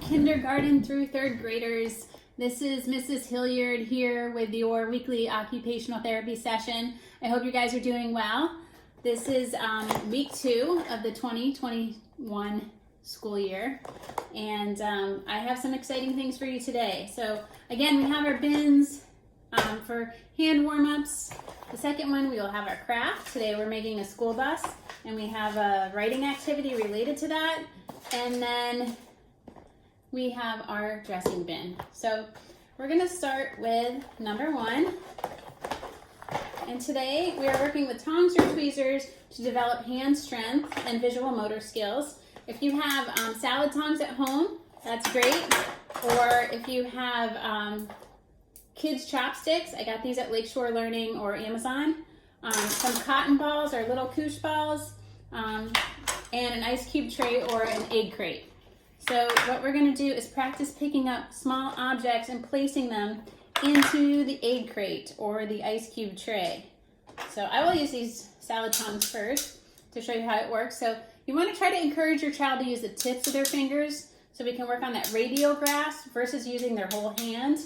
kindergarten through third graders. This is Mrs. Hilliard here with your weekly occupational therapy session. I hope you guys are doing well. This is week 2 of the 2021 school year, and I have some exciting things for you today. So again, we have our bins for hand warm-ups. The second one, we will have our craft. Today we're making a school bus, and we have a writing activity related to that. And then we have our dressing bin. So we're gonna start with number 1. And today we are working with tongs or tweezers to develop hand strength and visual motor skills. If you have salad tongs at home, that's great. Or if you have kids chopsticks, I got these at Lakeshore Learning or Amazon. Some cotton balls or little koosh balls, and an ice cube tray or an egg crate. So what we're going to do is practice picking up small objects and placing them into the egg crate or the ice cube tray. So I will use these salad tongs first to show you how it works. So you want to try to encourage your child to use the tips of their fingers so we can work on that radial grasp versus using their whole hand.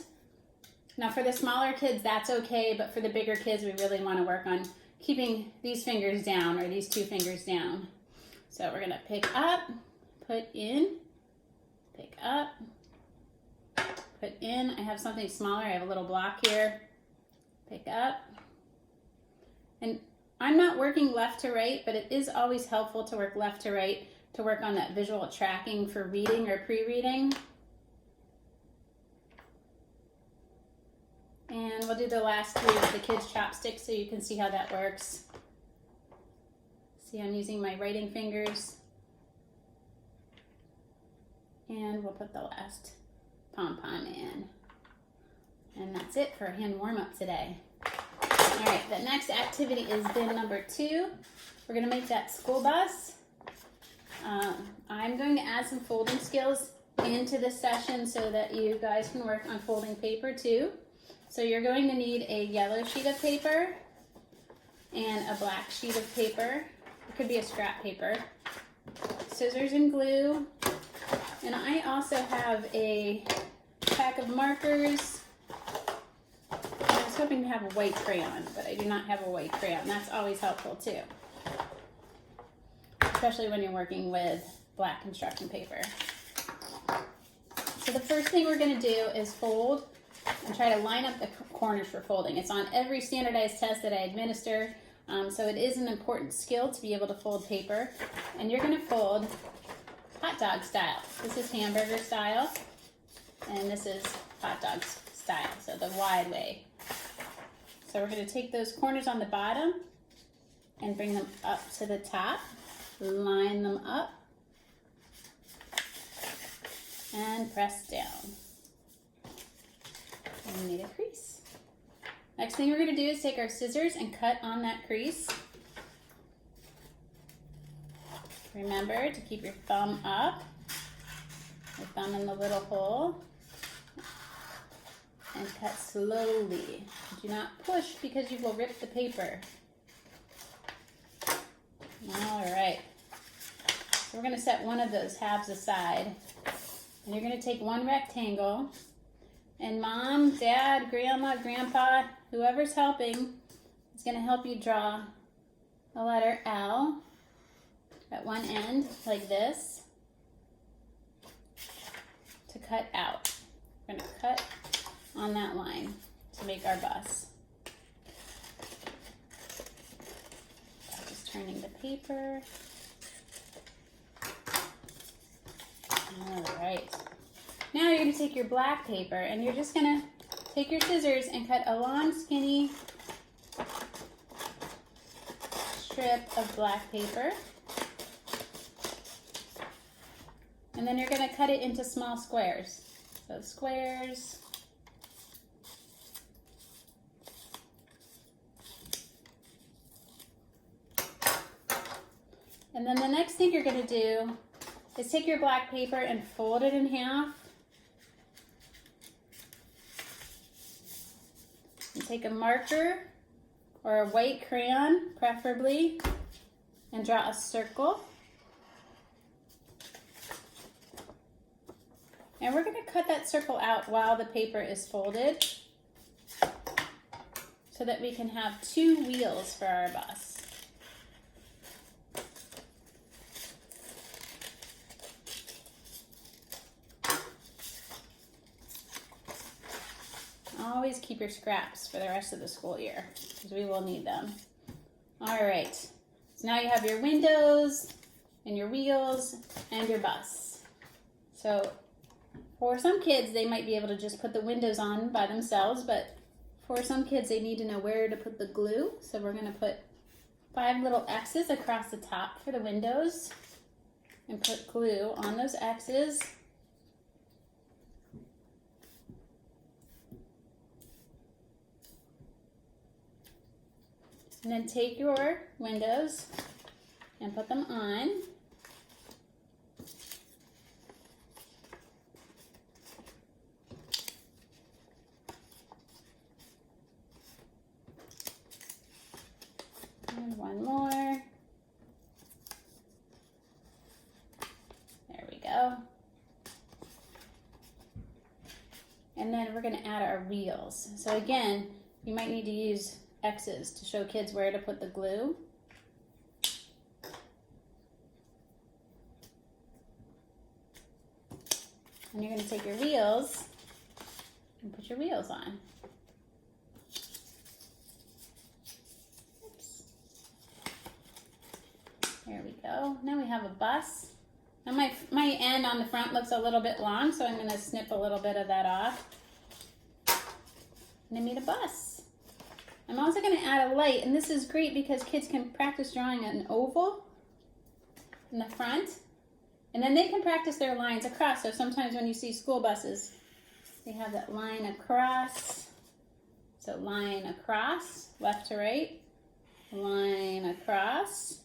Now for the smaller kids, that's okay, but for the bigger kids, we really want to work on keeping these fingers down or these 2 fingers down. So we're going to pick up, put in, pick up, put in. I have something smaller. I have a little block here. Pick up. And I'm not working left to right, but it is always helpful to work left to right to work on that visual tracking for reading or pre-reading. And we'll do the last 3 with the kids' chopsticks so you can see how that works. See, I'm using my writing fingers. And we'll put the last pom-pom in. And that's it for hand warm-up today. All right, the next activity is bin number 2. We're gonna make that school bus. I'm going to add some folding skills into this session so that you guys can work on folding paper too. So you're going to need a yellow sheet of paper and a black sheet of paper. It could be a scrap paper. Scissors and glue. And I also have a pack of markers. I was hoping to have a white crayon, but I do not have a white crayon. That's always helpful too, especially when you're working with black construction paper. So the first thing we're going to do is fold and try to line up the corners for folding. It's on every standardized test that I administer, so it is an important skill to be able to fold paper. And you're going to fold hot dog style. This is hamburger style, and this is hot dog style, so the wide way. So we're going to take those corners on the bottom and bring them up to the top, line them up, and press down. And we made a crease. Next thing we're going to do is take our scissors and cut on that crease. Remember to keep your thumb up, your thumb in the little hole, and cut slowly. Do not push because you will rip the paper. All right. So we're going to set one of those halves aside, and you're going to take one rectangle. And Mom, Dad, Grandma, Grandpa, whoever's helping is going to help you draw the letter L at one end, like this, to cut out. We're going to cut on that line to make our bus. Just turning the paper. All right. Now you're going to take your black paper and you're just going to take your scissors and cut a long, skinny strip of black paper. And then you're going to cut it into small squares. So squares. And then the next thing you're going to do is take your black paper and fold it in half. And take a marker or a white crayon, preferably, and draw a circle. And we're going to cut that circle out while the paper is folded so that we can have 2 wheels for our bus. Always keep your scraps for the rest of the school year because we will need them. All right, so now you have your windows and your wheels and your bus. So for some kids, they might be able to just put the windows on by themselves, but for some kids, they need to know where to put the glue. So we're gonna put 5 little X's across the top for the windows and put glue on those X's. And then take your windows and put them on. And one more. There we go. And then we're going to add our wheels. So again, you might need to use X's to show kids where to put the glue. And you're going to take your wheels and put your wheels on. Oops. There we go. Now we have a bus. Now my end on the front looks a little bit long, so I'm going to snip a little bit of that off. And I made a bus. I'm also going to add a light, and this is great because kids can practice drawing an oval in the front, and then they can practice their lines across. So sometimes when you see school buses, they have that line across. So line across, left to right, line across.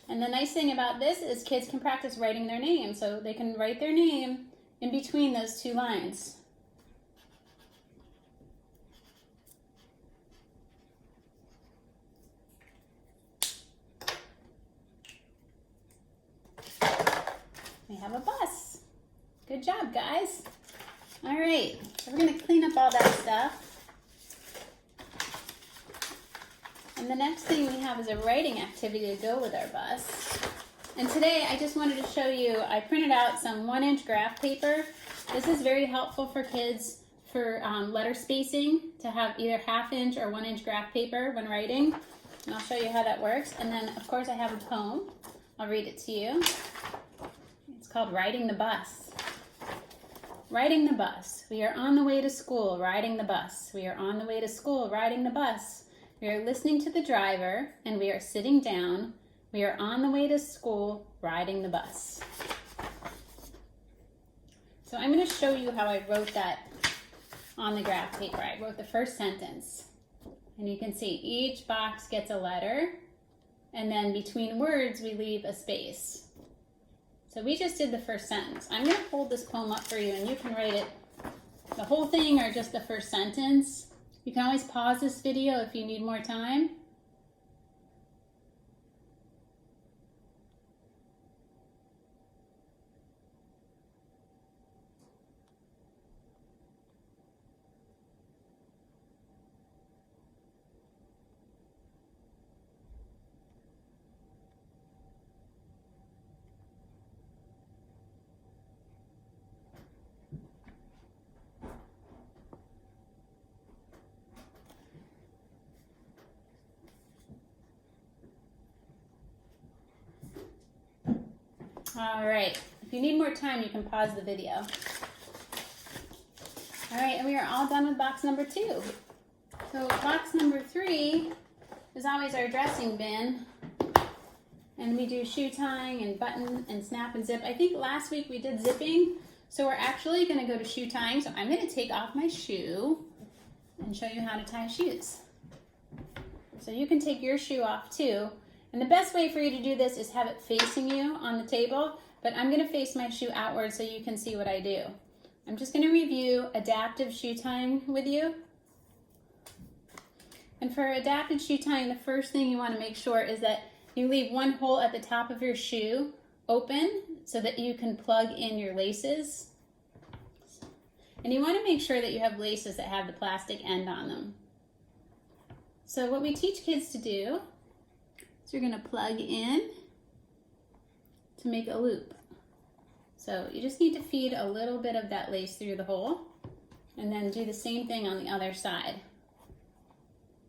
And the nice thing about this is kids can practice writing their name, so they can write their name in between those 2 lines. We have a bus. Good job, guys. All right, so we're gonna clean up all that stuff. And the next thing we have is a writing activity to go with our bus. And today I just wanted to show you, I printed out some 1-inch graph paper. This is very helpful for kids for letter spacing, to have either 1/2 inch or 1-inch graph paper when writing. And I'll show you how that works. And then of course I have a poem. I'll read it to you. It's called Riding the Bus. Riding the bus. We are on the way to school, riding the bus. We are on the way to school, riding the bus. We are listening to the driver, and we are sitting down. We are on the way to school, riding the bus. So I'm going to show you how I wrote that on the graph paper. I wrote the first sentence. And you can see each box gets a letter, and then between words we leave a space. So we just did the first sentence. I'm going to hold this poem up for you, and you can write it the whole thing or just the first sentence. You can always pause this video if you need more time. All right, if you need more time, you can pause the video. All right, and we are all done with box number 2. So box number 3 is always our dressing bin. And we do shoe tying and button and snap and zip. I think last week we did zipping, so we're actually gonna go to shoe tying. So I'm gonna take off my shoe and show you how to tie shoes. So you can take your shoe off too. And the best way for you to do this is have it facing you on the table, but I'm gonna face my shoe outward so you can see what I do. I'm just gonna review adaptive shoe tying with you. And for adaptive shoe tying, the first thing you wanna make sure is that you leave one hole at the top of your shoe open so that you can plug in your laces. And you want to make sure that you have laces that have the plastic end on them. So what we teach kids to do is you're going to plug in to make a loop. So you just need to feed a little bit of that lace through the hole, and then do the same thing on the other side.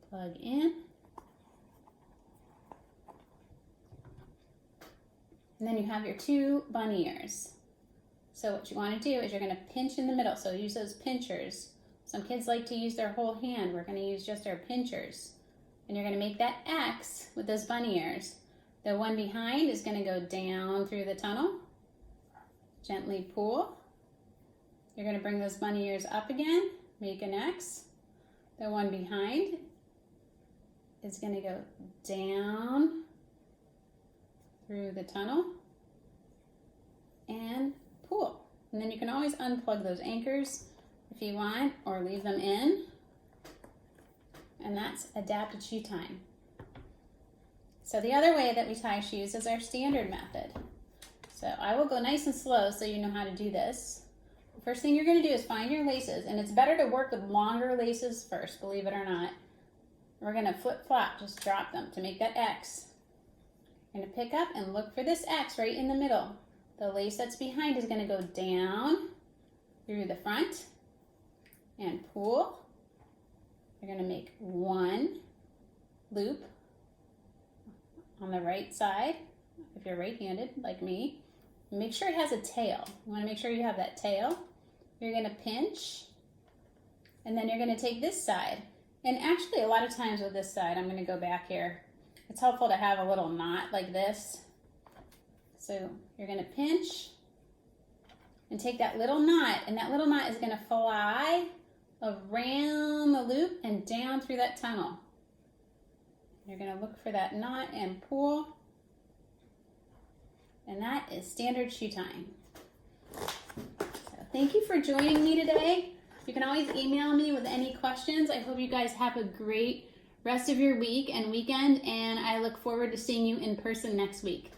Plug in. And then you have your 2 bunny ears. So what you want to do is you're going to pinch in the middle. So use those pinchers. Some kids like to use their whole hand. We're going to use just our pinchers. And you're going to make that X with those bunny ears. The one behind is going to go down through the tunnel. Gently pull. You're going to bring those bunny ears up again. Make an X. The one behind is going to go down through the tunnel and pull. And then you can always unplug those anchors if you want, or leave them in. And that's adapted shoe tying. So the other way that we tie shoes is our standard method. So I will go nice and slow so you know how to do this. The first thing you're going to do is find your laces, and it's better to work with longer laces first, believe it or not. We're going to flip-flop, just drop them to make that X. You're going to pick up and look for this X right in the middle. The lace that's behind is going to go down through the front and pull. You're going to make 1 loop on the right side, if you're right-handed like me. Make sure it has a tail. You want to make sure you have that tail. You're going to pinch, and then you're going to take this side. And actually, a lot of times with this side, I'm going to go back here. It's helpful to have a little knot like this. So you're going to pinch and take that little knot, and that little knot is going to fly around the loop and down through that tunnel. You're going to look for that knot and pull. And that is standard shoe tying. So thank you for joining me today. You can always email me with any questions. I hope you guys have a great rest of your week and weekend, and I look forward to seeing you in person next week.